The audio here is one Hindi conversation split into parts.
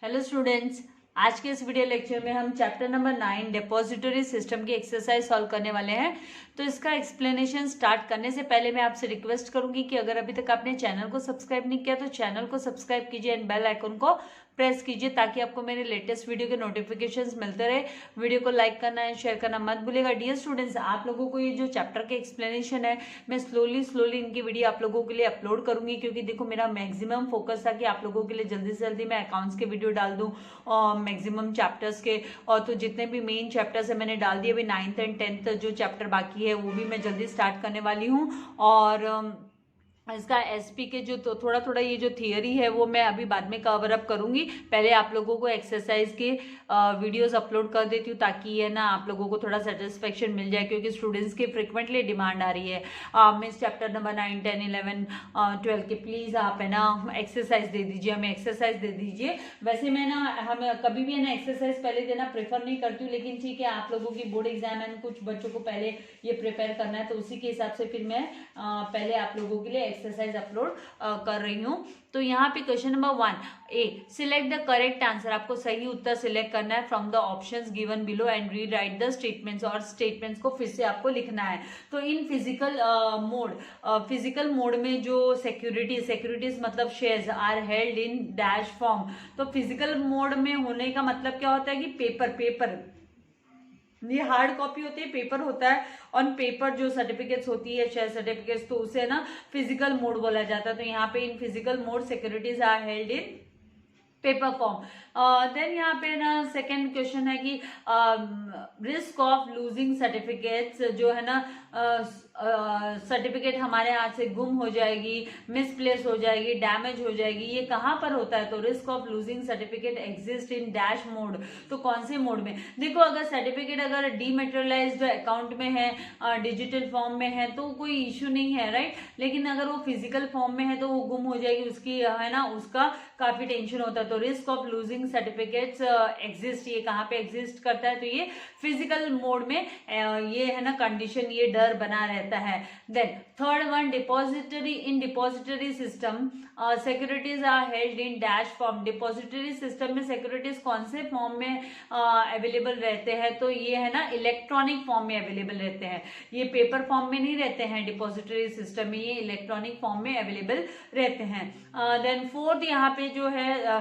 हेलो स्टूडेंट्स, आज के इस वीडियो लेक्चर में हम चैप्टर नंबर 9 डिपॉजिटरी सिस्टम की एक्सरसाइज सॉल्व करने वाले हैं। तो इसका एक्सप्लेनेशन स्टार्ट करने से पहले मैं आपसे रिक्वेस्ट करूंगी कि अगर अभी तक आपने चैनल को सब्सक्राइब नहीं किया तो चैनल को सब्सक्राइब कीजिए एंड बेल आइकन को प्रेस कीजिए ताकि आपको मेरे लेटेस्ट वीडियो के नोटिफिकेशंस मिलते रहे। वीडियो को लाइक करना एंड शेयर करना मत भूलिएगा। डियर स्टूडेंट्स, आप लोगों को ये जो चैप्टर के एक्सप्लेनेशन है मैं स्लोली इनकी वीडियो आप लोगों के लिए अपलोड करूंगी, क्योंकि देखो मेरा मैक्सिमम फोकस था कि आप लोगों के लिए जल्दी से जल्दी मैं अकाउंट्स के वीडियो डाल दूं और मैक्सिमम चैप्टर्स के। और तो जितने भी मेन चैप्टर्स है मैंने डाल दिए। अभी 9th एंड 10th जो चैप्टर बाकी है वो भी मैं जल्दी स्टार्ट करने वाली हूँ। और इसका एसपी के जो तो थोड़ा थोड़ा ये जो थियरी है वो मैं अभी बाद में कवर अप करूंगी। पहले आप लोगों को एक्सरसाइज के वीडियोस अपलोड कर देती हूँ ताकि ये ना आप लोगों को थोड़ा सेटिस्फेक्शन मिल जाए, क्योंकि स्टूडेंट्स की फ्रिक्वेंटली डिमांड आ रही है मिस चैप्टर नंबर 9, 10, 11, 12 के प्लीज आप है ना एक्सरसाइज दे दीजिए, हमें एक्सरसाइज दे दीजिए। वैसे मैं ना हम कभी भी है ना एक्सरसाइज पहले देना प्रेफर नहीं करती हूँ, लेकिन ठीक है आप लोगों की बोर्ड एग्जाम है, कुछ बच्चों को पहले ये प्रिपेयर करना है तो उसी के हिसाब से फिर मैं पहले आप लोगों के लिए एक्सरसाइज अपलोड कर रही हूँ। तो यहाँ पे question number 1 A, select the correct answer. आपको सही उत्तर सिलेक्ट करना है from the options given below and rewrite the statements, और स्टेटमेंट्स को फिर से आपको लिखना है। तो इन फिजिकल मोड में जो सिक्योरिटीज मतलब shares are held in dash form. तो फिजिकल मोड में होने का मतलब क्या होता है कि पेपर ये हार्ड कॉपी होती है, पेपर होता है। ऑन पेपर जो सर्टिफिकेट्स होती है, शेयर सर्टिफिकेट्स, तो उसे ना फिजिकल मोड बोला जाता है। तो यहाँ पे in physical mode securities are held in paper form. Then यहाँ पे ना सेकेंड क्वेश्चन है कि रिस्क ऑफ लूजिंग सर्टिफिकेट्स, जो है ना सर्टिफिकेट हमारे हाथ से गुम हो जाएगी, मिसप्लेस हो जाएगी, डैमेज हो जाएगी, ये कहाँ पर होता है? तो risk of losing certificate exist in dash mode. तो कौन से मोड में? देखो अगर सर्टिफिकेट अगर डीमेटेरियलाइज्ड अकाउंट में है, डिजिटल फॉर्म में है तो कोई इश्यू नहीं है, राइट। लेकिन अगर वो फिजिकल फॉर्म में है तो वो गुम हो जाएगी, उसकी है ना उसका काफी टेंशन होता है। तो risk of losing certificates exist, ये कहाँ पे एग्जिस्ट करता है? तो ये फिजिकल मोड में ये है ना कंडीशन, ये डर बना रहता है। Then third one, depository. In depository system securities are held in dash form. Depository system में सिक्योरिटीज कौन से फॉर्म में अवेलेबल रहते हैं? तो ये है ना इलेक्ट्रॉनिक फॉर्म में अवेलेबल रहते हैं, ये पेपर फॉर्म में नहीं रहते हैं। डिपॉजिटरी सिस्टम में ये इलेक्ट्रॉनिक फॉर्म में अवेलेबल रहते हैं। देन फोर्थ यहाँ पे जो है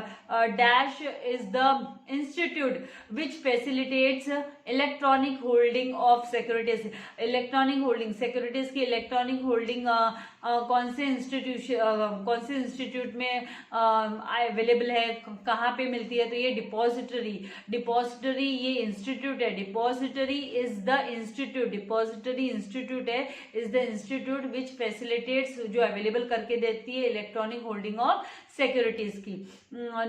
dash is the institute which facilitates electronic holding of securities. Electronic holding securities की इलेक्ट्रॉनिक होल्डिंग कौन से इंस्टीट्यूट में अवेलेबल है, कहाँ पे मिलती है? तो ये डिपॉजिटरी ये इंस्टीट्यूट है। Depository is the institute, depository institute है, is the institute which facilitates, जो अवेलेबल करके देती है इलेक्ट्रॉनिक होल्डिंग ऑफ सिक्योरिटीज की।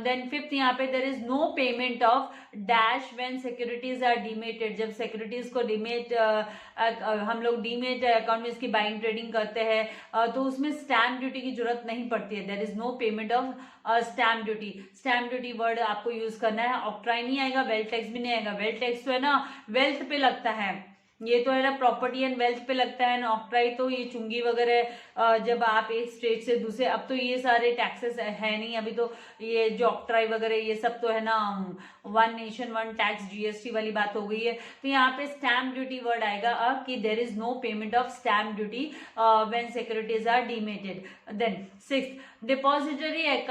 देन फिफ्थ यहाँ पे there is no payment of dash when securities are demated. जब सिक्योरिटीज को डीमेट हम लोग डीमेट अकाउंट में इसकी बाइंग ट्रेडिंग करते हैं तो उसमें स्टैम्प ड्यूटी की जरूरत नहीं पड़ती है। There is no payment of stamp duty. Stamp duty word आपको यूज करना है। ऑक्ट्राई नहीं आएगा, वेल्थ टैक्स भी नहीं आएगा। वेल्थ टैक्स तो है ना वेल्थ पे लगता है, ये तो है ना प्रॉपर्टी एंड वेल्थ पे लगता है ना। ऑक्ट्राई तो ये चुंगी वगैरह जब आप एक स्टेट से दूसरे, अब तो ये सारे टैक्सेस है नहीं, अभी तो ये जो ऑक्ट्राई वगैरह ये सब तो है ना one nation one tax GST वाली बात हो गई है। तो यहाँ पे स्टैम्प ड्यूटी वर्ड आएगा कि there is no payment of stamp duty when securities are demated. Then sixth, depository act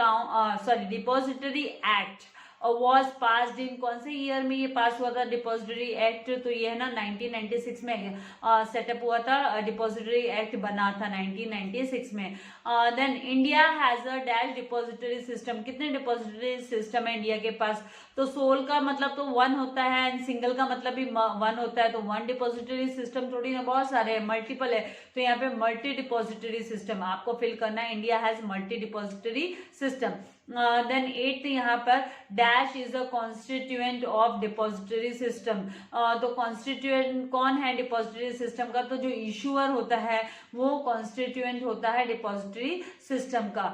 was passed in, कौन से ईयर में ये पास हुआ था डिपॉजिटरी एक्ट? तो ये है ना 1996 में सेटअप हुआ था, डिपॉजिटरी एक्ट बना था 1996 में। Then India has a dash depository system. कितने डिपॉजिटरी सिस्टम है इंडिया के पास? तो सोल का मतलब तो 1 होता है एंड सिंगल का मतलब भी 1 होता है। तो 1 डिपॉजिटरी सिस्टम थोड़ी ना, बहुत सारे है, मल्टीपल है। तो यहाँ पे मल्टी डिपॉजिटरी सिस्टम आपको फिल करना है। India has multi depository system. Then 8th यहाँ पर dash is a constituent of depository system. तो कॉन्स्टिट्यूएंट कौन है डिपॉजिटरी सिस्टम का? तो जो इशूअर होता है वो कॉन्स्टिट्यूएंट होता है डिपॉजिटरी सिस्टम का।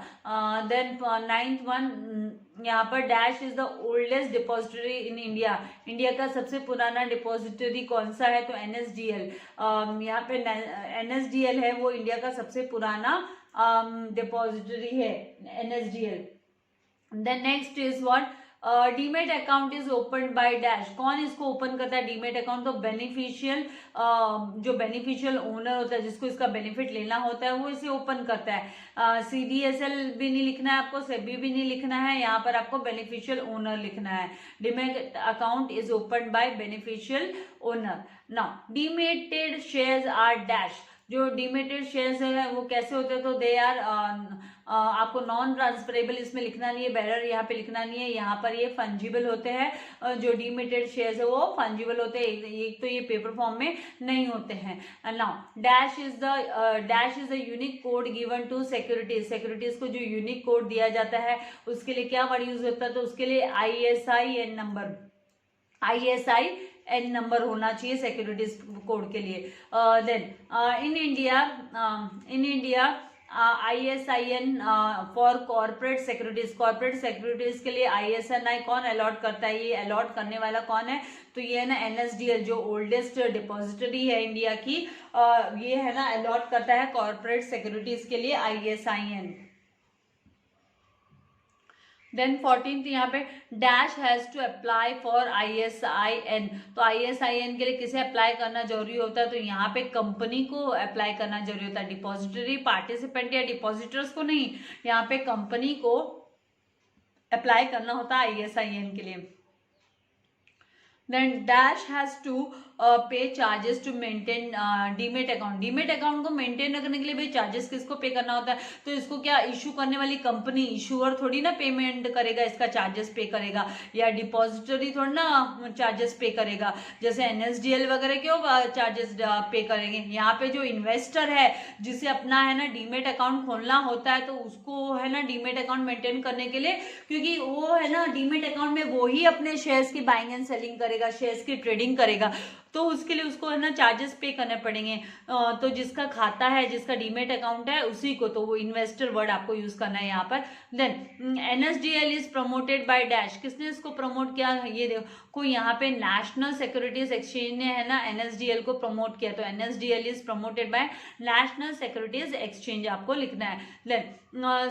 देन 9th वन यहाँ पर dash is the oldest depository in India. India का सबसे पुराना डिपॉजिटरी कौन सा है? तो एनएसडीएल। यहाँ पे एनएसडीएल है वो इंडिया का सबसे पुराना डिपॉजिटरी है, NSDL. Then next is what? Demat account is open by dash, कौन इसको ओपन करता है डीमेट अकाउंट? तो बेनिफिशियल, जो बेनिफिशियल ओनर होता है जिसको इसका बेनिफिट लेना होता है वो इसे ओपन करता है। CDSL भी नहीं लिखना है आपको, सेबी भी नहीं लिखना है, यहाँ पर आपको बेनिफिशियल ओनर लिखना है। Demat account is open by beneficial owner. Now demated shares are dash, जो डीमेटेड शेयर्स है वो कैसे होते हैं? तो दे आर, आपको नॉन ट्रांसफरेबल इसमें लिखना नहीं है, बेरर यहाँ पे लिखना नहीं है, यहाँ पर ये फंजिबल होते हैं। जो डीमेटेड शेयर्स है वो फंजिबल होते हैं, एक तो ये पेपर फॉर्म में नहीं होते हैं। Now dash is the unique code given to securities, securities को जो यूनिक कोड दिया जाता है उसके लिए क्या वर्ड यूज होता है? तो उसके लिए ISIN नंबर, ISIN नंबर होना चाहिए सिक्योरिटीज कोड के लिए। Then in India ISIN for corporate securities, corporate securities के लिए ISNI कौन अलॉट करता है? ये अलॉट करने वाला कौन है? तो ये है ना NSDL, जो ओल्डेस्ट डिपॉजिटरी है इंडिया की, ये है ना अलॉट करता है कॉर्पोरेट सिक्योरिटीज के लिए ISIN। देन 14th यहाँ पे dash has to apply for ISIN, तो ISIN के लिए किसे अप्लाई करना जरूरी होता है? तो यहाँ पे कंपनी को अप्लाई करना जरूरी होता है, डिपॉजिटरी पार्टिसिपेंट या डिपॉजिटर्स को नहीं, यहाँ पे कंपनी को अप्लाई करना होता है ISIN के लिए। Then dash has to pay charges to maintain demat account, demat account को मेंटेन रखने के लिए भाई चार्जेस किसको पे करना होता है? तो इसको क्या इशू करने वाली कंपनी, इशूअर थोड़ी ना पेमेंट करेगा, इसका चार्जेस पे करेगा, या डिपॉजिटरी थोड़ी ना चार्जेस पे करेगा, जैसे NSDL वगैरह क्यों चार्जेस पे करेंगे? यहाँ पे जो इन्वेस्टर है जिसे अपना है ना डीमेट अकाउंट खोलना होता है, तो उसको है ना डीमेट अकाउंट मेंटेन करने के लिए, क्योंकि वो है ना डीमेट अकाउंट में वो ही अपने शेयर्स की बाइंग एंड सेलिंग करेगा, शेयर्स की ट्रेडिंग करेगा, तो उसके लिए उसको है ना चार्जेस पे करने पड़ेंगे। तो जिसका खाता है, जिसका डीमेट अकाउंट है उसी को, तो वो इन्वेस्टर वर्ड आपको यूज करना है यहाँ पर। Then NSDL is promoted by dash, किसने इसको प्रमोट किया? ये देखो यहाँ पे नेशनल सिक्योरिटीज एक्सचेंज ने है ना NSDL को प्रमोट किया, तो NSDL is promoted by national securities exchange आपको लिखना है। Then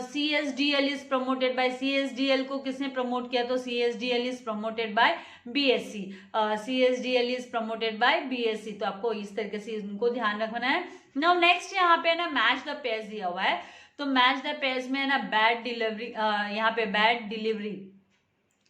CSDL is promoted by, CSDL को किसने प्रमोट किया? तो CSDL is promoted by BSE, CSDL is promoted by BSE, तो आपको इस तरीके से इनको ध्यान रखना है। नाउ नेक्स्ट यहाँ पे ना मैच द पेयर्स दिया हुआ है, तो मैच द पेयर्स में है ना बैड डिलीवरी, यहाँ पे बैड डिलीवरी,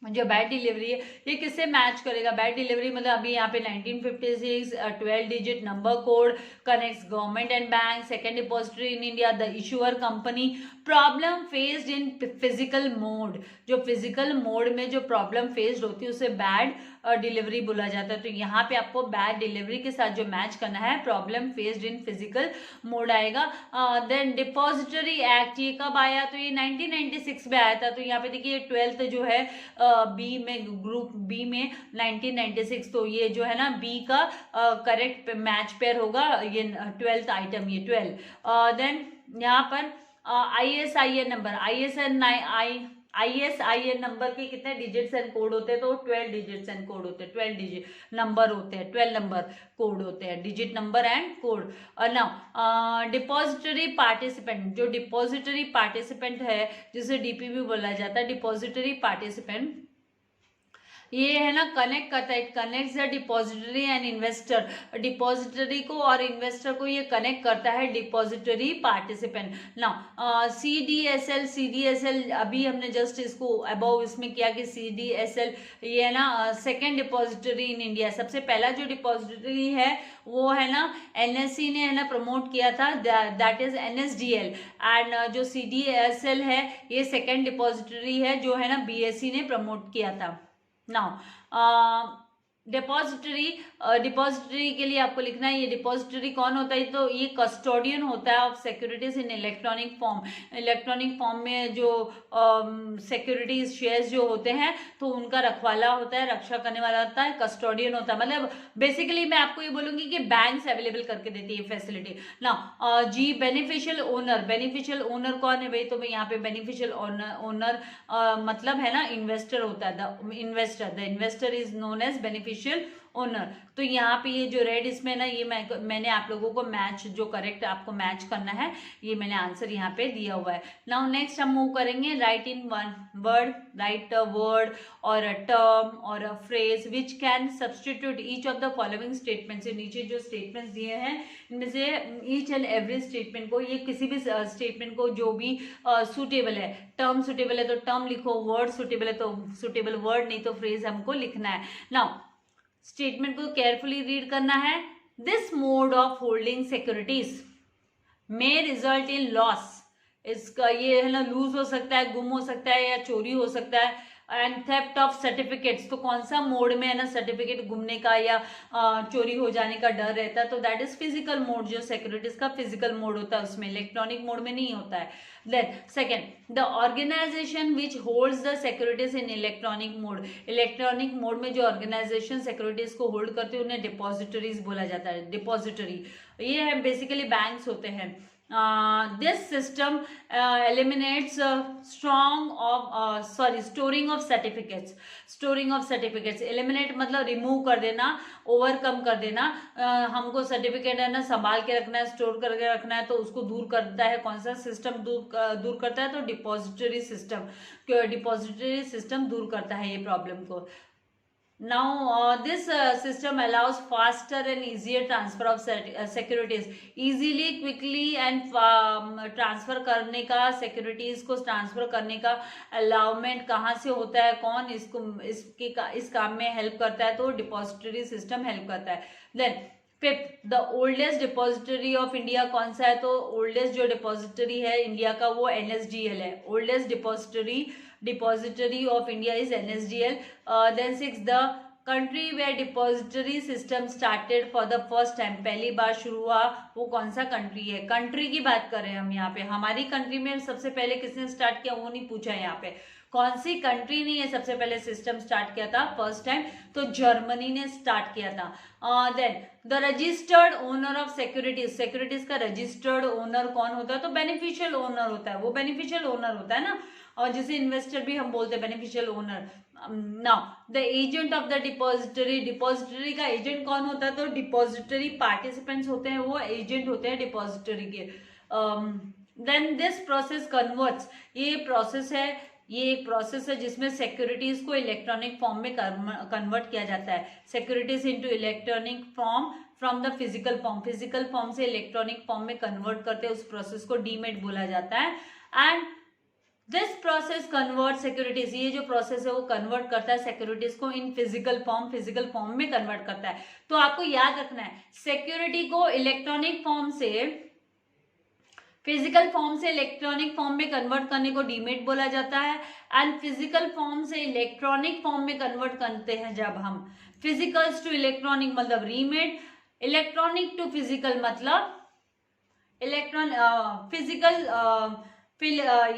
जो बैड डिलीवरी है ये किससे मैच करेगा? बैड डिलीवरी मतलब अभी यहाँ पे 1956 12 digit number code connects government and bank, second depository in India, the issuer company, problem faced in physical mode, जो फिजिकल मोड में जो प्रॉब्लम फेस्ड होती है उसे बैड डिलीवरी बोला जाता है। तो यहाँ पे आपको बैड डिलीवरी के साथ जो मैच करना है problem faced in physical mode आएगा। देन डिपॉजिटरी एक्ट ये कब आया? तो ये 1996 में आया था। तो यहाँ पे देखिए 12th जो है बी में, ग्रुप बी में 1996, तो ये जो है ना बी का करेक्ट मैच पेयर होगा, ये 12th आइटम, ये 12। देन यहाँ पर ISIN नंबर, ISIN नंबर के कितने डिजिट्स एंड कोड होते हैं? तो 12 डिजिट्स एंड कोड होते हैं, 12 डिजिट नंबर होते हैं, 12 नंबर कोड होते हैं, digit number and code. Now depository participant, जो डिपॉजिटरी पार्टिसिपेंट है जिसे DPP बोला जाता है, डिपॉजिटरी पार्टिसिपेंट ये है ना कनेक्ट करता है, it connects the depository and investor, depository को और इन्वेस्टर को ये कनेक्ट करता है डिपॉजिटरी पार्टिसिपेंट। नाउ CDSL अभी हमने जस्ट इसको अबव इसमें किया कि CDSL ये है ना सेकेंड डिपॉजिटरी इन इंडिया, सबसे पहला जो डिपॉजिटरी है वो है ना NSE ने है ना प्रमोट किया था, दैट इज NSDL, एंड जो CDSL है ये सेकेंड डिपॉजिटरी है जो है ना BSE ने प्रमोट किया था। नाउ डिपॉजिटरी के लिए आपको लिखना है ये डिपॉजिटरी कौन होता है? तो ये कस्टोडियन होता है of securities in electronic form, electronic form में जो सिक्योरिटीज शेयर्स जो होते हैं तो उनका रखवाला होता है, रक्षा करने वाला होता है, कस्टोडियन होता है। मतलब बेसिकली मैं आपको ये बोलूंगी कि बैंक्स अवेलेबल करके देती है फैसिलिटी ना। जी बेनिफिशियल ओनर, बेनिफिशियल ओनर कौन है भाई? तो भाई यहाँ पे बेनिफिशियल ओनर मतलब है ना इन्वेस्टर होता है, the investor is known as beneficial owner. तो यहाँ पे ये जो रेड इसमें ना, ये मैंने आप लोगों को मैच, जो करेक्ट आपको मैच करना है, ये मैंने आंसर यहाँ पे दिया हुआ है। नाउ नेक्स्ट हम मूव करेंगे, right in one word, right a word और अ टर्म और a phrase which can substitute each of the following statements. नीचे जो स्टेटमेंट्स दिए हैं इनमें से ईच एंड एवरी स्टेटमेंट को, ये किसी भी स्टेटमेंट को जो भी सुटेबल है, टर्म सुटेबल है तो टर्म लिखो, वर्ड सुटेबल है तो सुटेबल वर्ड, नहीं तो फ्रेज हमको लिखना है। नाउ स्टेटमेंट को केयरफुली रीड करना है। This mode of holding securities may result in loss, इसका ये है ना, लूज हो सकता है, गुम हो सकता है या चोरी हो सकता है। एंड थेफ्ट ऑफ सर्टिफिकेट्स, तो कौन सा मोड में है ना सर्टिफिकेट गुमने का या चोरी हो जाने का डर रहता है, तो दैट इज फिजिकल मोड, जो सिक्योरिटीज का फिजिकल मोड होता है उसमें, इलेक्ट्रॉनिक मोड में नहीं होता है। Then second, the organisation which holds the securities in electronic mode, electronic mode में जो ऑर्गेनाइजेशन सिक्योरिटीज को होल्ड करते हैं उन्हें डिपॉजिटरीज बोला जाता है। डिपॉजिटरी ये है बेसिकली बैंक्स होते हैं। This system eliminates storing of certificates. Storing of certificates, eliminate मतलब रिमूव कर देना, ओवरकम कर देना। हमको सर्टिफिकेट है ना संभाल के रखना है, स्टोर करके रखना है, तो उसको दूर करता है कौन सा सिस्टम, दूर करता है तो डिपॉजिटरी सिस्टम, डिपॉजिटरी सिस्टम दूर करता है ये प्रॉब्लम को। Now this system allows faster and easier transfer of securities, easily quickly and transfer करने का, सिक्योरिटीज को ट्रांसफर करने का अलाउमेंट कहाँ से होता है, कौन इस काम में हेल्प करता है, तो डिपॉजिटरी सिस्टम हेल्प करता है। Then fifth, the oldest depository of India कौन सा है, तो ओल्डेस्ट जो डिपॉजिटरी है इंडिया का वो NSDL है। Oldest depository of India is NSDL। Then six, the country where depository system started for the first time, पहली बार शुरू हुआ वो कौन सा कंट्री है। कंट्री की बात कर रहे हैं हम यहाँ पे, हमारी कंट्री में सबसे पहले किसने स्टार्ट किया वो नहीं पूछा है यहाँ पे, कौन सी कंट्री ने ये सबसे पहले सिस्टम स्टार्ट किया था फर्स्ट टाइम, तो जर्मनी ने स्टार्ट किया था। Then the registered owner of securities, securities का रजिस्टर्ड ओनर कौन होता है, तो बेनिफिशियल ओनर होता है, वो बेनिफिशियल ओनर होता है ना, और जिसे इन्वेस्टर भी हम बोलते हैं beneficial owner. Now the agent of the depository, depository का एजेंट कौन होता है, तो डिपॉजिटरी पार्टिसिपेंट्स होते हैं, वो एजेंट होते हैं डिपॉजिटरी के। देन दिस प्रोसेस कन्वर्ट्स, ये प्रोसेस है, ये एक प्रोसेस है जिसमें सिक्योरिटीज को इलेक्ट्रॉनिक फॉर्म में कन्वर्ट किया जाता है, securities into electronic form from the physical form, physical form से इलेक्ट्रॉनिक फॉर्म में कन्वर्ट करते हैं, उस प्रोसेस को डीमेट बोला जाता है। And this process convert securities, ये जो प्रोसेस है वो कन्वर्ट करता है सिक्योरिटीज को इन फिजिकल फॉर्म में कन्वर्ट करता है। तो आपको याद रखना है, सिक्योरिटी को इलेक्ट्रॉनिक फॉर्म से फिजिकल फॉर्म से इलेक्ट्रॉनिक फॉर्म में कन्वर्ट करने को डीमेट बोला जाता है, एंड फिजिकल फॉर्म से इलेक्ट्रॉनिक फॉर्म में कन्वर्ट करते हैं जब हम, फिजिकल्स टू इलेक्ट्रॉनिक मतलब रीमेट, इलेक्ट्रॉनिक टू फिजिकल मतलब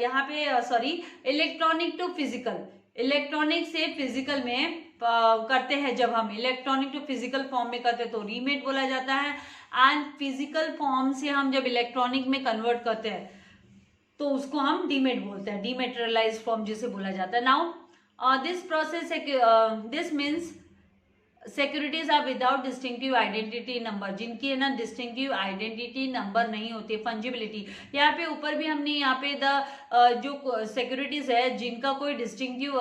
यहाँ पे sorry, electronic to physical, electronic से फिजिकल में करते हैं जब हम, इलेक्ट्रॉनिक टू फिजिकल फॉर्म में करते हैं तो रीमेट बोला जाता है, एंड फिजिकल फॉर्म से हम जब इलेक्ट्रॉनिक में कन्वर्ट करते हैं तो उसको हम डीमेट बोलते हैं, डीमेटेरियलाइज्ड फॉर्म जिसे बोला जाता है। Now this process, this means securities are without distinctive identity number, जिनकी है ना डिस्टिंक्टिव आइडेंटिटी नंबर नहीं होती है, फंजिबिलिटी। यहाँ पे ऊपर भी हमने यहाँ पे जो सिक्योरिटीज है जिनका कोई डिस्टिंक्टिव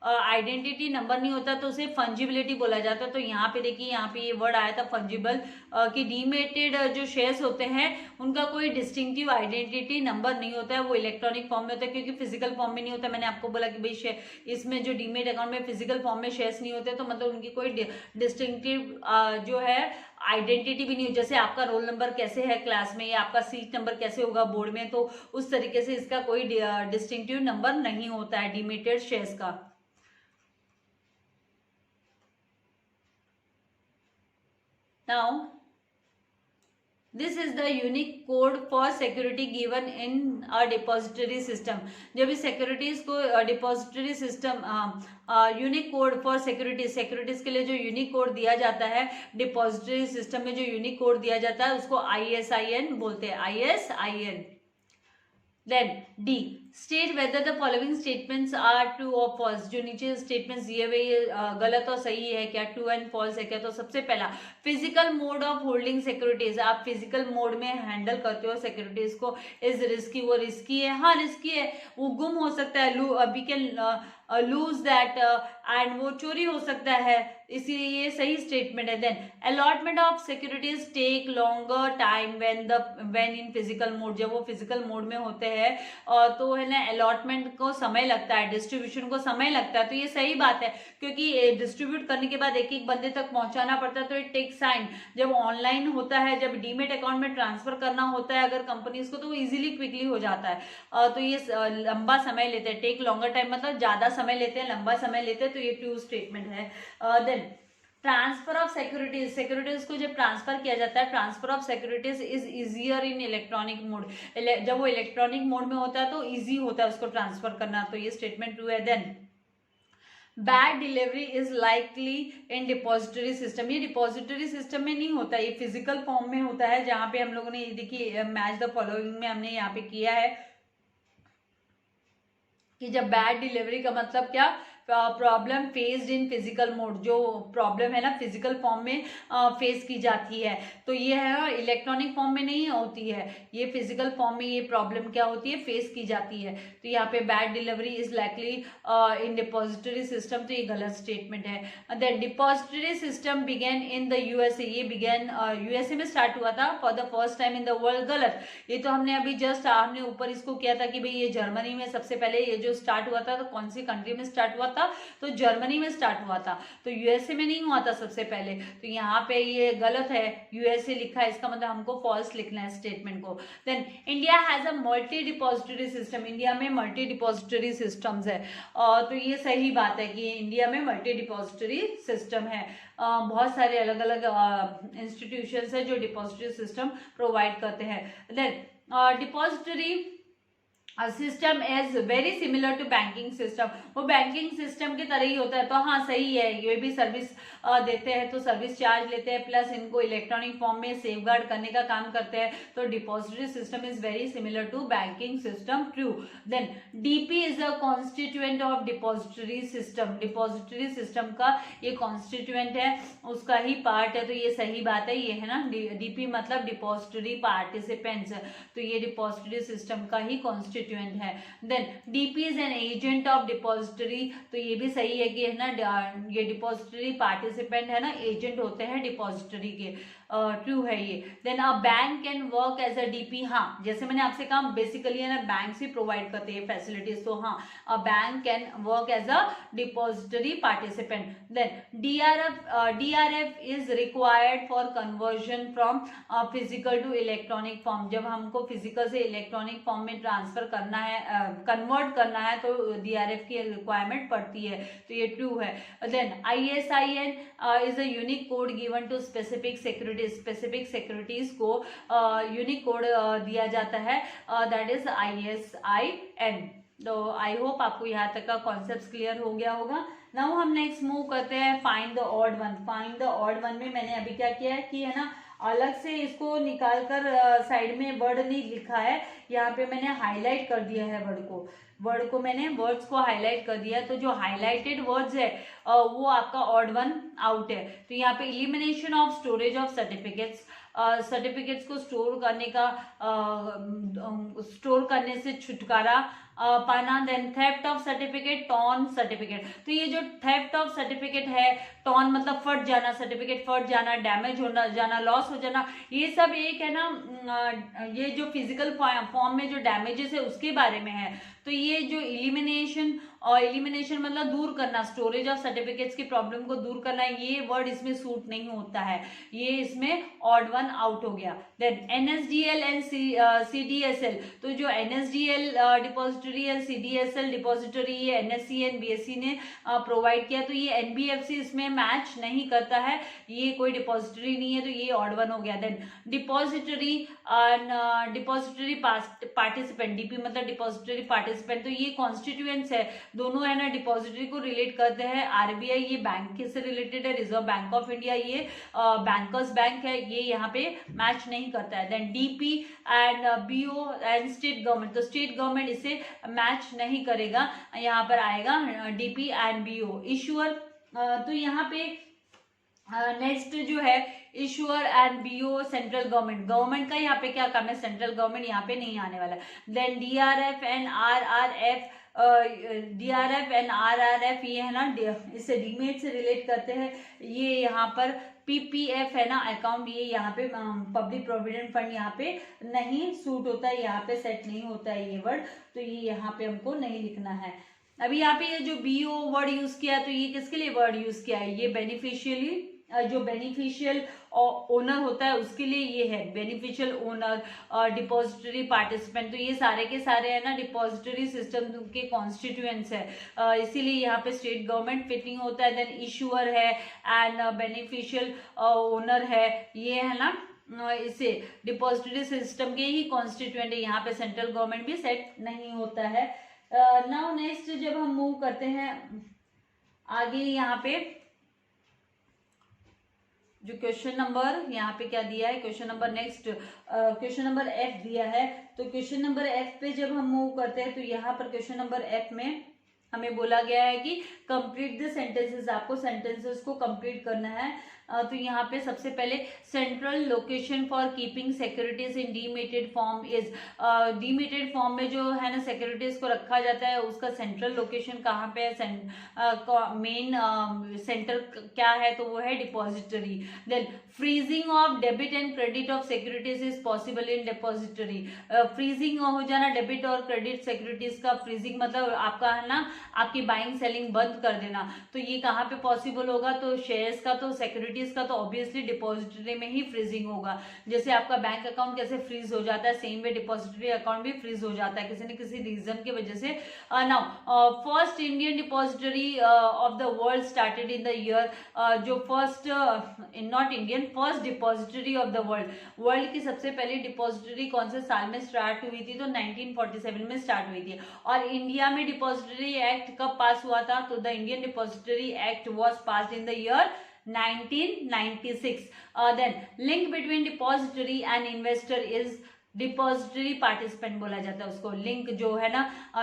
आइडेंटिटी नंबर नहीं होता तो उसे फंजिबिलिटी बोला जाता है। तो यहाँ पे देखिए, यहाँ पे ये वर्ड आया था फंजिबल, कि डीमेटेड जो शेयर्स होते हैं उनका कोई डिस्टिंक्टिव आइडेंटिटी नंबर नहीं होता है, वो इलेक्ट्रॉनिक फॉर्म में होता है, क्योंकि फिजिकल फॉर्म में नहीं होता। मैंने आपको बोला कि भाई इसमें जो डीमेट अकाउंट में फिजिकल फॉर्म में शेयर्स नहीं होते, तो मतलब उनकी कोई डिस्टिंक्टिव जो है आइडेंटिटी भी नहीं हो, जैसे आपका रोल नंबर कैसे है क्लास में या आपका सीट नंबर कैसे होगा बोर्ड में, तो उस तरीके से इसका कोई डिस्टिंक्टिव नंबर नहीं होता है डीमेटेड शेयर्स का। Now, this is the unique code for security given in a depository system. जब इस सिक्योरिटीज को depository system, unique code for securities के लिए जो यूनिक कोड दिया जाता है, डिपॉजिटरी सिस्टम में जो यूनिक कोड दिया जाता है उसको ISIN बोलते हैं, ISIN। Then D, state whether the following statements are true और फॉल्स। जो नीचे स्टेटमेंट्स दिए हुए ये गलत और सही है क्या, ट्रू एंड फॉल्स है क्या। तो सबसे पहला, physical mode of holding securities, आप फिजिकल मोड में हैंडल करते हो सिक्योरिटीज को, इज रिस्की, वो रिस्की है, हाँ रिस्की है, वो गुम हो सकता है, we can lose that, and वो चोरी हो सकता है, इसीलिए ये सही स्टेटमेंट है। Then allotment of securities take longer time when in physical mode, जब वो फिजिकल मोड में होते हैं तो है ना अलॉटमेंट को समय लगता है, डिस्ट्रीब्यूशन को समय लगता है। तो ये सही बात है, क्योंकि डिस्ट्रीब्यूट करने के बाद एक एक बंदे तक पहुंचाना पड़ता है, तो इट टेक्स टाइम। जब ऑनलाइन होता है, जब डीमेट अकाउंट में ट्रांसफर करना होता है अगर कंपनीज को, तो वो इजीली क्विकली हो जाता है। तो ये लंबा समय लेते हैं, टेक लॉन्गर टाइम मतलब ज्यादा समय लेते हैं, लंबा समय लेते हैं, तो ये ट्रू स्टेटमेंट है। Then transfer of securities, securities को जब ट्रांसफर किया जाता है, transfer of securities is easier in electronic mode, जब वो इलेक्ट्रॉनिक मोड में होता है तो इजी होता है उसको ट्रांसफर करना, तो ये स्टेटमेंट ट्रू है। Then bad delivery is likely in depository system, ये डिपॉजिटरी सिस्टम में नहीं होता, ये फिजिकल फॉर्म में होता है, जहां पे हम लोगों ने ये देखिए मैच द फॉलोइंग में हमने यहाँ पे किया है कि जब बैड डिलीवरी का मतलब क्या, problem faced in physical mode, जो प्रॉब्लम है ना फिजिकल फॉर्म में फेस की जाती है, तो ये है इलेक्ट्रॉनिक फॉर्म में नहीं होती है, ये फिजिकल फॉर्म में ये प्रॉब्लम क्या होती है, फेस की जाती है। तो यहाँ पे bad delivery is likely in depository system, तो ये गलत स्टेटमेंट है। Then depository system begin in the USA, ये बिगेन यूएसए में स्टार्ट हुआ था for the first time in the world, गलत। ये तो हमने अभी जस्ट हमने ऊपर इसको किया था कि भाई ये जर्मनी में सबसे पहले ये जो स्टार्ट हुआ था, तो कौन सी कंट्री में स्टार्ट हुआ था, तो जर्मनी में स्टार्ट हुआ था, तो यूएसए में नहीं हुआ था सबसे पहले, तो यहाँ पे ये गलत है, यूएसए लिखा है, इसका मतलब हमको फॉल्स लिखना है स्टेटमेंट को। Then India has a multi depository system, India में मल्टी डिपॉजिटरी सिस्टम्स है, तो ये सही बात है कि इंडिया में मल्टी डिपॉजिटरी सिस्टम है, बहुत सारे अलग अलग इंस्टीट्यूशंस है जो डिपॉजिटरी सिस्टम प्रोवाइड करते हैं। Then depository system is very similar to banking system, वो बैंकिंग सिस्टम की तरह ही होता है, तो हाँ सही है, ये भी सर्विस देते हैं तो सर्विस चार्ज लेते हैं, प्लस इनको इलेक्ट्रॉनिक फॉर्म में सेफगार्ड करने का काम करते हैं, तो depository system is very similar to banking system, true. Then DP is a constituent of depository system, depository system का ये कॉन्स्टिट्यूएंट है, उसका ही पार्ट है, तो ये सही बात है, ये है ना डीपी मतलब डिपॉजिटरी पार्टिसिपेंट्स, तो ये डिपॉजिटरी सिस्टम का ही कॉन्स्टिट्यूएंट है। Then DP is an agent of depository, तो ये भी सही है कि है ना ये डिपॉजिटरी पार्टिसिपेंट है ना, एजेंट होते हैं डिपॉजिटरी के, ट्रू है ये। Then a bank can work as a DP, हाँ जैसे मैंने आपसे कहा बेसिकली है ना बैंक ही प्रोवाइड करते हैं फैसिलिटीज, तो हाँ a bank can work as a depository participant. Then DRF is required for conversion from physical to electronic form, जब हमको फिजिकल से इलेक्ट्रॉनिक फॉर्म में ट्रांसफर करना है, कन्वर्ट करना है, तो डीआरएफ की रिक्वायरमेंट पड़ती है, तो ये ट्रू है। Then ISIN is a unique code given to specific securities को यूनिक कोड दिया जाता है, दैट इज ISIN। तो आई होप आपको यहाँ तक का कॉन्सेप्ट क्लियर हो गया होगा। नाउ हम नेक्स्ट मूव करते हैं find the odd one. Find the odd one में मैंने अभी क्या किया है कि है ना अलग से इसको निकाल कर साइड में वर्ड नहीं लिखा है, यहाँ पे मैंने हाईलाइट कर दिया है वर्ड को मैंने वर्ड्स को हाईलाइट कर दिया, तो जो हाईलाइटेड वर्ड्स है वो आपका ऑड वन आउट है। तो यहाँ पे elimination of storage of certificates को स्टोर करने से छुटकारा पाना। Then theft of certificate, torn certificate, तो ये जो थेफ्ट ऑफ सर्टिफिकेट है, टॉर्न मतलब फट जाना, सर्टिफिकेट फट जाना, डैमेज हो जाना, लॉस हो जाना, ये सब एक है ना ये जो फिजिकल फॉर्म में जो डैमेजेस है उसके बारे में है। तो ये जो इलिमिनेशन मतलब दूर करना, स्टोरेज ऑफ सर्टिफिकेट्स की प्रॉब्लम को दूर करना, ये वर्ड इसमें सूट नहीं होता है, ये इसमें ऑड वन आउट हो गया। देन NSDL एंड CDSL, तो जो NSDL डिपॉजिटरी डिपॉजिटरी है, CDSL डिपॉजिटरी, ये NSE एंड BSE ने प्रोवाइड किया, तो ये NBFC इसमें मैच नहीं करता है, ये कोई डिपॉजिटरी नहीं है, तो ये ऑड वन हो गया। Then depository depository participant, DP मतलब डिपॉजिटरी पार्टिसिपेंट, तो ये कॉन्स्टिट्यूएंट्स है, दोनों है ना डिपॉजिटरी को रिलेट करते हैं। RBI ये बैंक से रिलेटेड है, रिजर्व बैंक ऑफ इंडिया ये बैंकर्स बैंक है, ये यहाँ पे मैच नहीं करता है। Then DP and BO and state government, तो स्टेट गवर्नमेंट इसे मैच नहीं करेगा, यहाँ पर आएगा DP एंड BO। इशूअर, तो यहाँ पे नेक्स्ट जो है issuer and BO central government का यहाँ पे क्या काम है, सेंट्रल गवर्नमेंट यहाँ पे नहीं आने वाला। देन DRF एंड RRF ये है ना, इससे डीमेट से रिलेट करते हैं, ये यहाँ पर PPF है ना अकाउंट, ये यहाँ पे पब्लिक प्रोविडेंट फंड यहाँ पे नहीं सूट होता है, यहाँ पे सेट नहीं होता है ये वर्ड, तो ये यहाँ पे हमको नहीं लिखना है। अभी यहाँ पे ये जो BO वर्ड यूज किया, तो ये किसके लिए वर्ड यूज किया है, ये बेनिफिशियली जो बेनिफिशियल ओनर होता है उसके लिए ये है, बेनिफिशियल ओनर, डिपॉजिटरी पार्टिसिपेंट, तो ये सारे के सारे है ना डिपॉजिटरी सिस्टम के कॉन्स्टिट्यूएंट्स है, इसीलिए यहाँ पे स्टेट गवर्नमेंट फिट नहीं होता है। देन इशूअर है एंड बेनिफिशियल ओनर है, ये है ना इसे डिपॉजिटरी सिस्टम के ही कॉन्स्टिट्यूएंट है, यहाँ पे सेंट्रल गवर्नमेंट भी सेट नहीं होता है। नाउ नेक्स्ट जब हम मूव करते हैं आगे, यहाँ पे जो क्वेश्चन नंबर यहाँ पे क्या दिया है, question number next question number F दिया है, तो क्वेश्चन नंबर F पे जब हम मूव करते हैं, तो यहाँ पर क्वेश्चन नंबर F में हमें बोला गया है कि कंप्लीट द सेंटेंसेस, आपको सेंटेंसेस को कंप्लीट करना है। तो यहाँ पे सबसे पहले central location for keeping securities in demated form is, demated form में जो है ना सिक्योरिटीज को रखा जाता है उसका सेंट्रल लोकेशन कहाँ पे है, मेन सेंटर क्या है, तो वो है depository. Then freezing of debit and credit of securities is possible in depository, freezing हो जाना डेबिट और क्रेडिट सिक्योरिटीज का, फ्रीजिंग मतलब आपका है ना आपकी बाइंग सेलिंग बंद कर देना, तो ये कहाँ पे पॉसिबल होगा, तो शेयर्स का तो सिक्योरिटीज का तो ऑब्वियसली डिपॉजिटरी में ही फ्रीजिंग होगा। जैसे आपका बैंक अकाउंट कैसे फ्रीज हो जाता है, सेम वे डिपॉजिटरी अकाउंट भी फ्रीज हो जाता है किसी न किसी रीजन की वजह से। Now first Indian depository of the world started in the year, जो first not Indian, first depository of the world की सबसे पहली डिपॉजिटरी कौन से साल में स्टार्ट हुई थी, तो 1947 में स्टार्ट हुई थी। और इंडिया में डिपॉजिटरी एक्ट कब पास हुआ था, तो the Indian depository act was passed in the year 1996। Then link between depository and investor is depository participant बोला जाता है उसको। लिंक जो है ना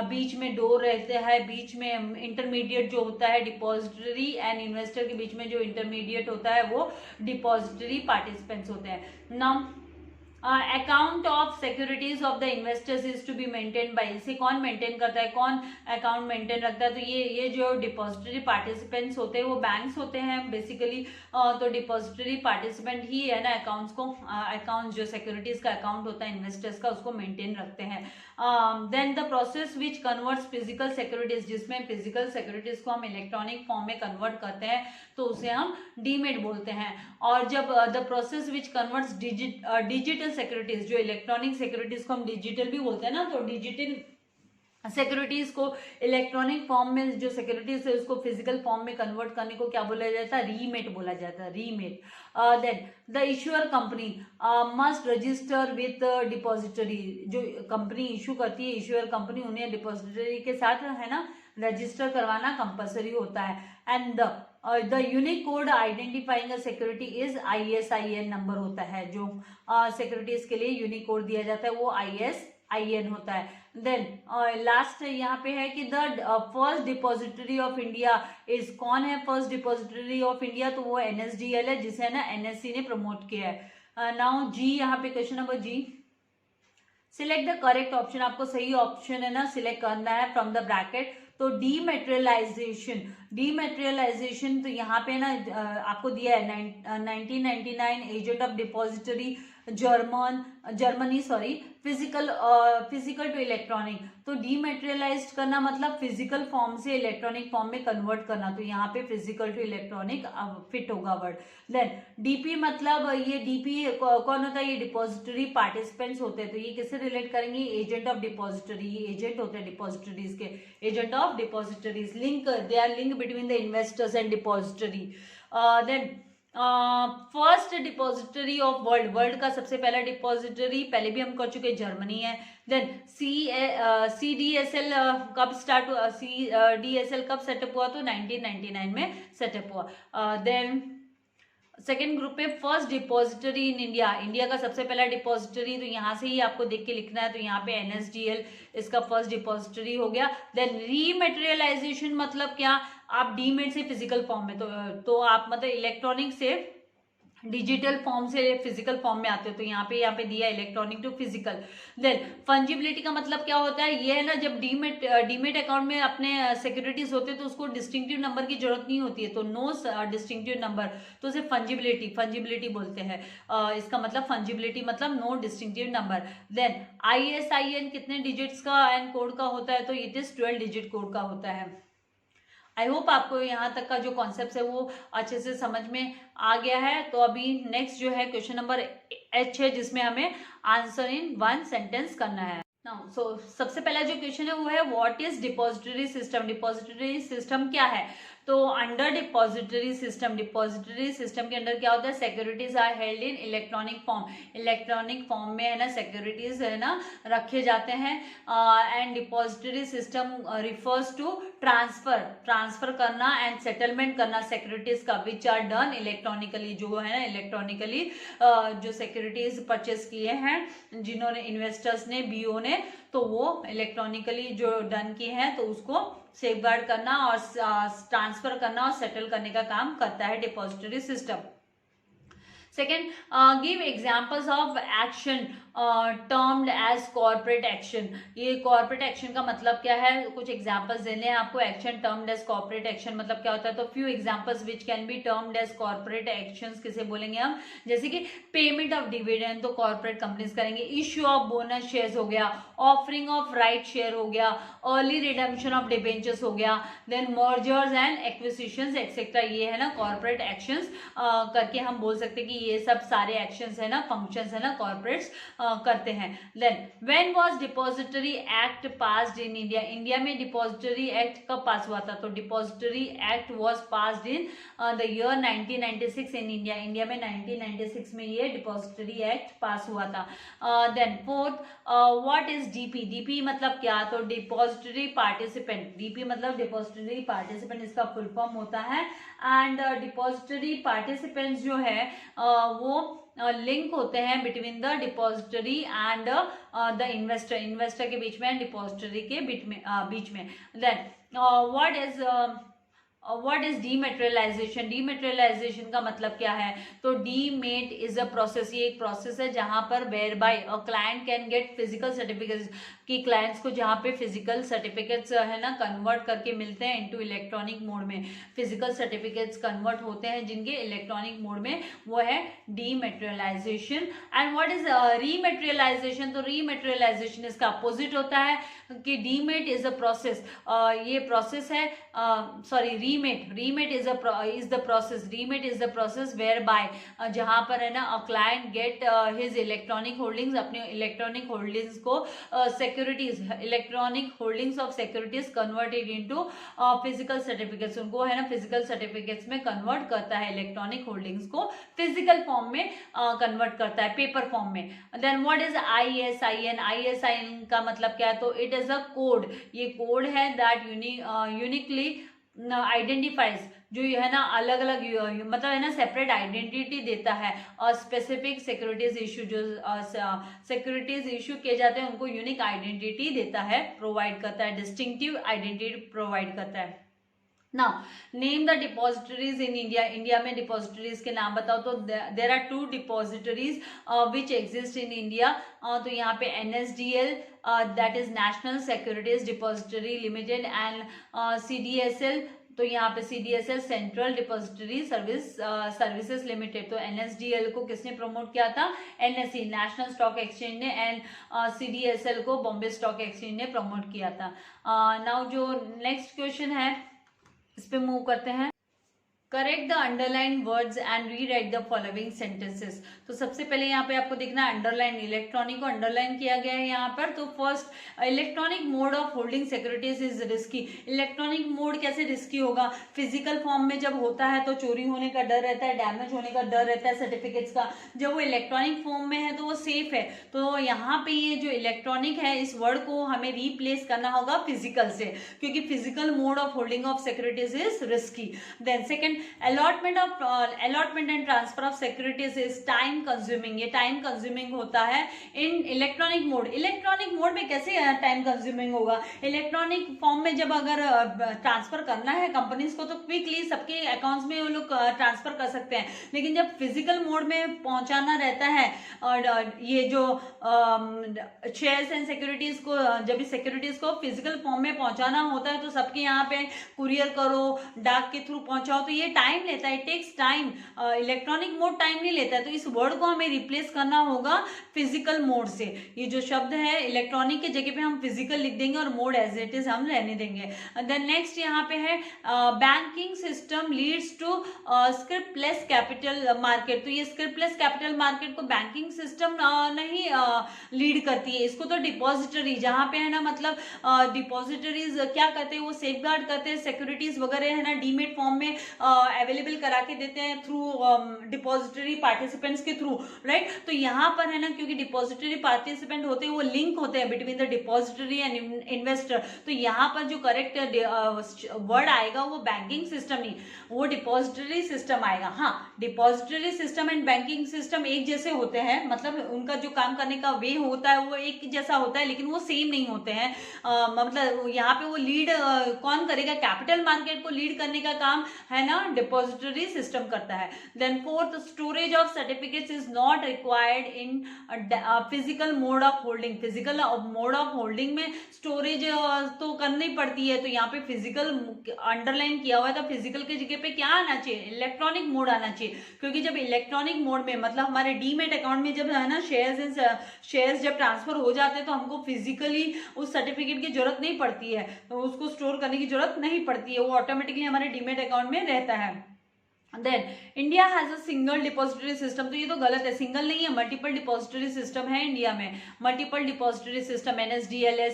बीच में डोर रहते हैं, बीच में इंटरमीडिएट जो होता है डिपॉजिटरी एंड इन्वेस्टर के बीच में जो इंटरमीडिएट होता है वो डिपॉजिटरी पार्टिसिपेंट्स होते हैं। Now account of securities of the investors is to be maintain by, इसे कौन मेंटेन करता है, कौन अकाउंट मेंटेन रखता है, तो ये जो डिपॉजिटरी पार्टिसिपेंट्स होते हैं वो बैंक्स होते हैं बेसिकली, तो डिपॉजिटरी पार्टिसिपेंट ही है ना अकाउंट्स को, अकाउंट जो सिक्योरिटीज का अकाउंट होता है इन्वेस्टर्स का उसको मेंटेन रखते हैं। Then the process which converts physical securities, जिसमें फिजिकल सिक्योरिटीज को हम इलेक्ट्रॉनिक फॉर्म में कन्वर्ट करते हैं तो उसे हम डीमेट बोलते हैं। और जब the process which converts digital securities, जो इलेक्ट्रॉनिक सिक्योरिटीज को हम डिजिटल भी बोलते हैं ना, तो डिजिटल सिक्योरिटीज को इलेक्ट्रॉनिक फॉर्म में जो सिक्योरिटीज है उसको फिजिकल फॉर्म में कन्वर्ट करने को क्या बोला जाता है, रीमेट बोला जाता है, remat. Then the issuer company must register with depository, जो कंपनी इशू करती है इशूअर कंपनी उन्हें डिपॉजिटरी के साथ है ना रजिस्टर करवाना कंपलसरी होता है। And the unique code identifying a security is ISIN number होता है, जो सिक्योरिटीज के लिए यूनिक कोड दिया जाता है वो ISIN होता है। देन लास्ट यहाँ पे है कि the first depository of India is, कौन है फर्स्ट डिपॉजिटरी ऑफ इंडिया, तो वो NSDL है जिसे ना NSE ने प्रमोट किया है। नाउ जी, यहाँ पे question number G, select the correct option, आपको सही ऑप्शन है ना सिलेक्ट करना है फ्रॉम द ब्रैकेट। तो डीमेटेरियलाइजेशन तो यहाँ पे ना आपको दिया है 1999 agent of depository Germany sorry, physical to electronic. तो डीमेटेरियलाइज्ड करना मतलब फिजिकल फॉर्म से इलेक्ट्रॉनिक फॉर्म में कन्वर्ट करना, तो यहाँ पे फिजिकल टू इलेक्ट्रॉनिक फिट होगा वर्ड। देन डीपी मतलब ये डीपी कौन होता है, ये डिपॉजिटरी पार्टिसिपेंट्स होते हैं, तो ये किससे रिलेट करेंगे, एजेंट ऑफ डिपॉजिटरी, ये एजेंट होते हैं डिपॉजिटरीज के, agent of depositories, link, they are link between the investors and depository. Then first depository of world का सबसे पहला डिपॉजिटरी पहले भी हम कर चुके जर्मनी है। देन CDSL कब स्टार्ट हुआ, CDSL कब सेटअप हुआ, तो 1999 में सेटअप हुआ। देन सेकेंड ग्रुप में फर्स्ट डिपॉजिटरी इन इंडिया का सबसे पहला डिपॉजिटरी, तो यहाँ से ही आपको देख के लिखना है, तो यहाँ पे NSDL इसका फर्स्ट डिपॉजिटरी हो गया। देन रीमेटेरियलाइजेशन मतलब क्या, आप डीमेट से फिजिकल फॉर्म में, तो आप मतलब इलेक्ट्रॉनिक से डिजिटल फॉर्म से फिजिकल फॉर्म में आते हो, तो यहाँ पे दिया इलेक्ट्रॉनिक टू फिजिकल। देन फंजिबिलिटी का मतलब क्या होता है, ये है ना, जब डीमेट अकाउंट में अपने सिक्योरिटीज होते हैं तो उसको डिस्टिंक्टिव नंबर की जरूरत नहीं होती है, तो नो डिस्टिंक्टिव नंबर, तो उसे फंजिबिलिटी बोलते हैं। इसका मतलब फंजिबिलिटी मतलब no distinctive number. Then ISIN कितने डिजिट्स का एंड कोड का होता है, तो इट इज 12 डिजिट कोड का होता है। आई होप आपको यहाँ तक का जो कॉन्सेप्ट है वो अच्छे से समझ में आ गया है। तो अभी नेक्स्ट जो है क्वेश्चन नंबर H है, जिसमें हमें आंसर इन 1 सेंटेंस करना है। नाउ सबसे पहला जो क्वेश्चन है वो है what is depository system, depository system क्या है। तो अंडर डिपॉजिटरी सिस्टम के अंदर क्या होता है, securities are held in electronic form में है ना, सिक्योरिटीज है ना रखे जाते हैं। And depository system refers to transfer करना एंड सेटलमेंट करना सिक्योरिटीज का, विच आर डन इलेक्ट्रॉनिकली, जो है ना इलेक्ट्रॉनिकली जो सिक्योरिटीज परचेस किए हैं जिन्होंने इन्वेस्टर्स ने, BO ने, तो वो इलेक्ट्रॉनिकली जो डन किए हैं तो उसको सेफगार्ड करना और ट्रांसफर करना और सेटल करने का काम करता है depository system. Second, give examples of action termed as corporate action. ये कॉर्पोरेट एक्शन का मतलब क्या है, कुछ एग्जाम्पल्स देने हैं आपको। Action termed as corporate action मतलब क्या होता है, तो few examples which can be termed as corporate actions किसे बोलेंगे हम, जैसे कि पेमेंट ऑफ डिविडेंड तो कॉर्पोरेट कंपनीज करेंगे, इश्यू ऑफ बोनस शेयर्स हो गया, ऑफरिंग ऑफ राइट शेयर हो गया, अर्ली रिडेम्पशन ऑफ डिबेंचर्स हो गया, then mergers and acquisitions etcetera, ये है ना कॉर्पोरेट एक्शंस करके हम बोल सकते हैं कि ये सब सारे एक्शंस है ना, फंक्शंस है ना, कॉर्पोरेट्स करते हैं। Then when was depository act passed in India में डिपॉजिटरी एक्ट कब पास हुआ था, तो depository act was passed in the year 1996 in India में 1996 में ये डिपॉजिटरी एक्ट पास हुआ था। Then fourth, what is DP मतलब क्या, तो डिपॉजिटरी पार्टिसिपेंट, डीपी मतलब डिपॉजिटरी पार्टिसिपेंट इसका फुल फॉर्म होता है। एंड डिपॉजिटरी पार्टिसिपेंट्स जो है वो लिंक होते हैं between the depository and the investor के बीच में एंड डिपॉजिटरी के बीच में। देन व्हाट इज डीमेटेरियलाइजेशन का मतलब क्या है, तो डीमेट इज अ प्रोसेस, ये एक प्रोसेस है जहां पर whereby a client can get physical certificates, कि क्लाइंट्स को जहां पे फिजिकल सर्टिफिकेट्स है ना कन्वर्ट करके मिलते हैं इनटू इलेक्ट्रॉनिक मोड में, फिजिकल सर्टिफिकेट्स कन्वर्ट होते हैं जिनके इलेक्ट्रॉनिक मोड में, वो है dematerialisation. And what is rematerialisation, तो रीमेटेरियलाइजेशन इसका अपोजिट होता है कि डीमेट इज अ प्रोसेस, ये प्रोसेस है, sorry remat is the process where by जहां पर है ना a client get his electronic holdings, अपने इलेक्ट्रॉनिक होल्डिंग्स को securities, electronic holdings of securities converted into physical certificates, उनको है ना फिजिकल सर्टिफिकेट्स में कन्वर्ट करता है, इलेक्ट्रॉनिक होल्डिंग्स को फिजिकल फॉर्म में कन्वर्ट करता है, पेपर फॉर्म में। देन व्हाट इज ISIN का मतलब क्या है, तो इट इज अ कोड, ये कोड है दैट यूनिकली आइडेंटिफाइज, जो है ना अलग अलग मतलब है ना सेपरेट आइडेंटिटी देता है, और स्पेसिफिक सिक्योरिटीज इशू, जो सिक्योरिटीज इशू किए जाते हैं उनको यूनिक आइडेंटिटी देता है, प्रोवाइड करता है, डिस्टिंक्टिव आइडेंटिटी प्रोवाइड करता है। Now name the depositories in India में डिपॉजिटरीज के नाम बताओ, तो there are 2 depositories which exist in India, तो यहाँ पे NSDL that is national securities depository limited and CDSL तो यहाँ पे CDSL central depository services limited, तो NSDL को किसने प्रमोट किया था? NSE नेशनल स्टॉक एक्सचेंज ने, एंड CDSL को बॉम्बे स्टॉक एक्सचेंज ने प्रमोट किया था। नाउ जो नेक्स्ट क्वेश्चन है इस पे मूव करते हैं। Correct the underline words and rewrite the following sentences. तो सबसे पहले यहाँ पे आपको देखना है अंडरलाइन, इलेक्ट्रॉनिक को अंडरलाइन किया गया है यहाँ पर। तो first, electronic mode of holding securities is risky. Electronic mode कैसे रिस्की होगा? फिजिकल फॉर्म में जब होता है तो चोरी होने का डर रहता है, डैमेज होने का डर रहता है सर्टिफिकेट्स का। जब वो इलेक्ट्रॉनिक फॉर्म में है तो वो सेफ है। तो यहाँ पे ये जो इलेक्ट्रॉनिक है इस वर्ड को हमें रिप्लेस करना होगा फिजिकल से, क्योंकि physical mode of holding of securities is risky. Then second, allotment and transfer of securities is time consuming. ये टाइम कंज्यूमिंग होता है in electronic mode. Electronic mode में कैसे टाइम कंज्यूमिंग होगा? इलेक्ट्रॉनिक फॉर्म में जब अगर ट्रांसफर करना है कंपनीज को तो क्विकली सबके अकाउंट्स में वो लोग ट्रांसफर कर सकते हैं, लेकिन जब फिजिकल मोड में पहुंचाना रहता है और ये जो शेयर्स एंड सिक्योरिटीज को, जब इस सिक्योरिटीज को फिजिकल फॉर्म में पहुंचाना होता है तो सबके यहाँ पे कुरियर करो, डाक के थ्रू पहुंचाओ, तो ये टाइम लेता है, takes time. Electronic mode time नहीं लेता है, तो इस वर्ड को हमें रिप्लेस करना होगा फिजिकल मोड से। ये जो शब्द है इलेक्ट्रॉनिक के जगह पे हम फिजिकल लिख देंगे और मोड एज इट इज हम रहने देंगे। देन नेक्स्ट यहाँ पे है banking system leads to scriptless capital market. तो ये स्क्रिप्टलेस कैपिटल मार्केट को बैंकिंग सिस्टम नहीं लीड करती है, इसको तो डिपॉजिटरी, जहां पे है ना मतलब डिपॉजिटरीज क्या करते हैं, वो सेफ गार्ड करते हैं, सिक्योरिटीज वगैरह है ना डीमेट फॉर्म में अवेलेबल करा के देते हैं थ्रू डिपॉजिटरी पार्टिसिपेंट्स के थ्रू, राइट। तो यहाँ पर है ना क्योंकि डिपॉजिटरी पार्टिसिपेंट होते हैं वो लिंक होते हैं between the depository and investor, तो यहाँ पर जो करेक्ट वर्ड आएगा वो बैंकिंग सिस्टम नहीं, वो डिपॉजिटरी सिस्टम आएगा। हाँ, depository system and banking system एक जैसे होते हैं, मतलब उनका जो काम करने का वे होता है वो एक जैसा होता है, लेकिन वो सेम नहीं होते हैं। मतलब यहाँ पे वो लीड कौन करेगा? कैपिटल मार्केट को लीड करने का काम है ना डिपॉजिटरी सिस्टम करता है। Then fourth, storage of certificates is not required in physical mode of holding. Physical mode of holding में स्टोरेज तो करनी पड़ती है, तो यहाँ पे फिजिकल अंडरलाइन किया हुआ है, तो फिजिकल की जगह पे क्या आना चाहिए? इलेक्ट्रॉनिक मोड आना चाहिए, क्योंकि जब इलेक्ट्रॉनिक मोड में मतलब हमारे डीमेट अकाउंट में जब है ना शेयर्स जब ट्रांसफर हो जाते हैं तो हमको फिजिकली उस सर्टिफिकेट की जरूरत नहीं पड़ती है, तो उसको स्टोर करने की जरूरत नहीं पड़ती है, वो ऑटोमेटिकली हमारे डीमेट अकाउंट में रहता है। Then India has a single depository system. तो ये तो गलत है, सिंगल नहीं है, मल्टीपल डिपॉजिटरी सिस्टम है इंडिया में। मल्टीपल डिपॉजिटरी सिस्टम NSDL है,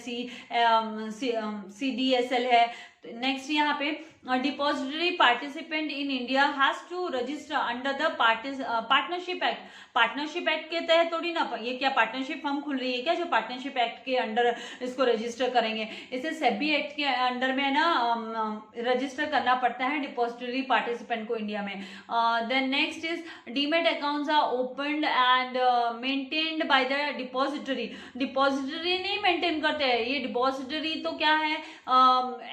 CDSL है। नेक्स्ट यहाँ पे depository participant in India has to register under the partnership act. Partnership act के तहत थोड़ी ना, ये क्या पार्टनरशिप फर्म खुल रही है क्या जो पार्टनरशिप एक्ट के अंडर इसको रजिस्टर करेंगे? इसे सेबी एक्ट के अंडर में ना रजिस्टर करना पड़ता है डिपॉजिटरी पार्टिसिपेंट को इंडिया में। Then next is demat accounts are opened and maintained by the depository. Depository नहीं मेंटेन करते हैं, ये डिपॉजिटरी तो क्या है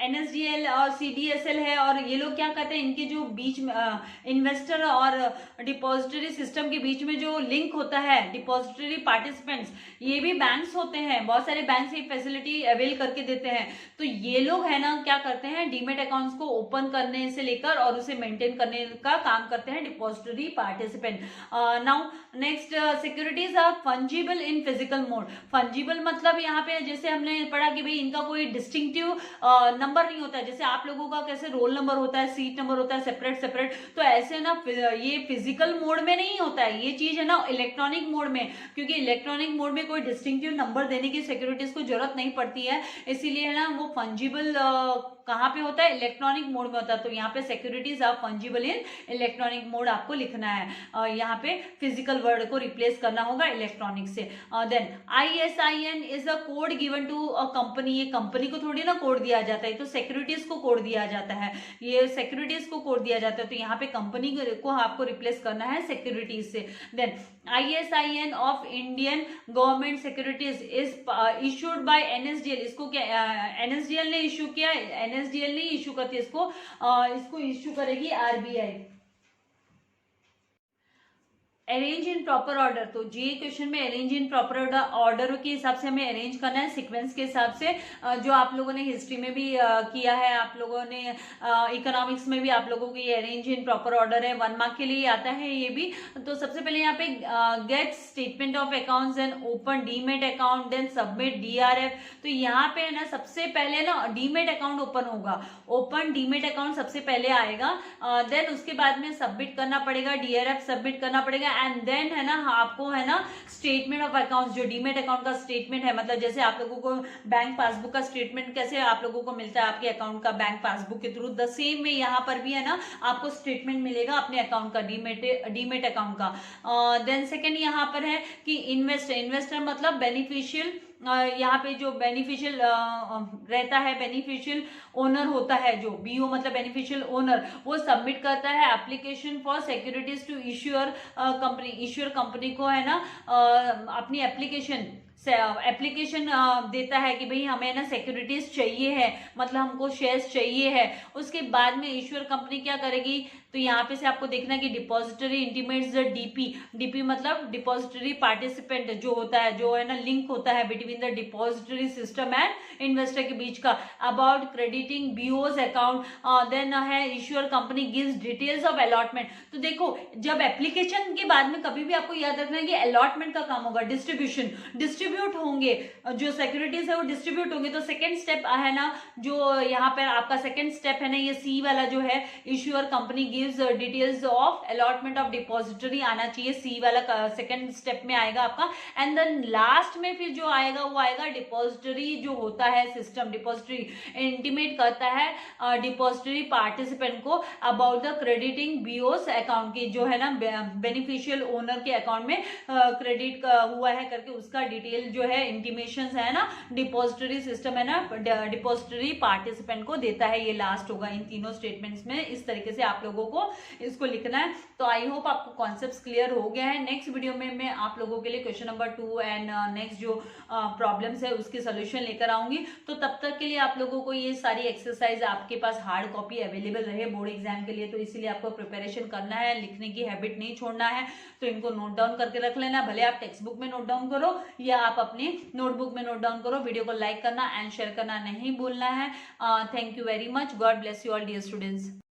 NSDL और CDSL है, और ये लोग क्या करते हैं, इनके जो बीच में इन्वेस्टर और डिपॉजिटरी सिस्टम के बीच में जो लिंक होता है डिपॉजिटरी पार्टिसिपेंट्स, ये भी बैंक्स होते हैं, बहुत सारे बैंक्स ये फैसिलिटी अवेल करके देते हैं। तो ये लोग है ना क्या करते हैं, डीमेट अकाउंट्स को ओपन करने से लेकर और उसे मेंटेन करने का काम करते हैं depository participant. Now next, securities are fungible in physical mode. Fungible मतलब यहाँ पे जैसे हमने पढ़ा कि भाई इनका कोई डिस्टिंक्टिव नंबर नहीं होता है, जैसे आप लोगों का कैसे रोल नंबर होता है, सीट नंबर होता है सेपरेट सेपरेट, तो ऐसे ना ये फिजिकल मोड में नहीं होता है, ये चीज है ना इलेक्ट्रॉनिक मोड में, क्योंकि इलेक्ट्रॉनिक मोड में कोई डिस्टिंक्टिव नंबर देने की सिक्योरिटीज को जरूरत नहीं पड़ती है, इसीलिए है ना वो फंजिबल कहाँ पे होता है? इलेक्ट्रॉनिक मोड में होता है। तो यहाँ पे securities are fungible in electronic mode आपको लिखना है, यहाँ पे फिजिकल वर्ड को रिप्लेस करना होगा इलेक्ट्रॉनिक से। Then ISIN is a code given to a company. ये कंपनी को थोड़ी ना कोड दिया जाता है, तो सिक्योरिटीज को कोड दिया जाता है, ये सिक्योरिटीज को कोड दिया जाता है, तो यहाँ पे कंपनी को आपको रिप्लेस करना है सिक्योरिटीज से। Then ISIN of Indian government securities is issued by NSDL। इसको क्या NSDL ने इशू किया? NSDL नहीं इशू करती, इसको इशू करेगी RBI। Arrange in proper order, तो ये क्वेश्चन में अरेंज इन प्रॉपर ऑर्डर के हिसाब से हमें अरेंज करना है, सीक्वेंस के हिसाब से, जो आप लोगों ने हिस्ट्री में भी किया है, आप लोगों ने इकोनॉमिक्स में भी आप लोगों को ये अरेंज इन प्रॉपर ऑर्डर है, 1 मार्क के लिए आता है ये भी। तो सबसे पहले यहाँ पे get statement of accounts and open demat account then submit DRF. तो यहाँ पे है ना सबसे पहले ना डीमेट अकाउंट ओपन होगा, ओपन डीमेट अकाउंट सबसे पहले आएगा, देन उसके बाद में सबमिट करना पड़ेगा, डीआरएफ सबमिट करना पड़ेगा, एंड देन है ना आपको है ना स्टेटमेंट ऑफ अकाउंट्स, जो डीमेट अकाउंट का स्टेटमेंट है, मतलब जैसे आप लोगों को बैंक पासबुक का स्टेटमेंट कैसे आप लोगों को मिलता है आपके अकाउंट का बैंक पासबुक के थ्रू, द सेम में यहाँ पर भी है ना आपको स्टेटमेंट मिलेगा अपने अकाउंट का, डीमेट अकाउंट का। देन सेकेंड यहाँ पर है कि इन्वेस्टर मतलब बेनिफिशियल, यहाँ पे जो बेनिफिशियल रहता है, बेनिफिशियल ओनर होता है, जो बीओ मतलब बेनिफिशियल ओनर, वो सबमिट करता है application for securities to issuer company, issuer company को है ना अपनी एप्लीकेशन देता है कि भाई हमें ना सिक्योरिटीज चाहिए है, मतलब हमको शेयर्स चाहिए है। उसके बाद में इश्यूअर कंपनी क्या करेगी, तो यहाँ पे से आपको देखना कि डिपॉजिटरी इंटीमेट्स द डीपी मतलब डिपॉजिटरी पार्टिसिपेंट जो होता है, जो है ना लिंक होता है between the depository system and investor के बीच का, अबाउट क्रेडिटिंग बीओज अकाउंट, देन है issuer company gives details of allotment. तो देखो जब एप्लीकेशन के बाद में कभी भी आपको याद रखना है कि अलॉटमेंट का काम होगा, डिस्ट्रीब्यूट होंगे, जो सिक्योरिटीज है वो डिस्ट्रीब्यूट होंगे। तो सेकेंड स्टेप है ना जो यहाँ पर आपका सेकेंड स्टेप है ना, ये सी वाला जो है issuer company gives details of allotment of depository आना चाहिए, सी वाला सेकेंड स्टेप में आएगा आपका। एंड देन लास्ट में फिर जो आएगा वो आएगा डिपॉजिटरी जो होता है सिस्टम, डिपॉजिटरी इंटीमेट करता है डिपॉजिटरी पार्टिसिपेंट को अबाउट द क्रेडिटिंग बीओस अकाउंट की, जो है ना बेनिफिशियल ओनर के अकाउंट में क्रेडिट हुआ है करके उसका डिटेल जो है इंटीमेशन है ना डिपॉजिटरी सिस्टम है ना डिपॉजिटरी पार्टिसिपेंट को देता है। ये लास्ट होगा इन तीनों स्टेटमेंट्स में, इस तरीके से आप लोगों को इसको लिखना है। तो आई होप आपको कॉन्सेप्ट्स क्लियर हो गया है। नेक्स्ट वीडियो में मैं आप लोगों के लिए क्वेश्चन नंबर 2 एंड नेक्स्ट जो प्रॉब्लम्स है उसके सोल्यूशन लेकर आऊंगी। तो तब तक के लिए आप लोगों को ये सारी एक्सरसाइज आपके पास हार्ड कॉपी अवेलेबल रहे बोर्ड एग्जाम के लिए, तो इसीलिए आपको प्रिपरेशन करना है, लिखने की हैबिट नहीं छोड़ना है। तो इनको नोट डाउन करके रख लेना, भले आप टेक्स्ट बुक में नोट डाउन करो या आप अपने नोटबुक में नोट डाउन करो। वीडियो को लाइक करना एंड शेयर करना नहीं भूलना है। Thank you very much. God bless you all dear students.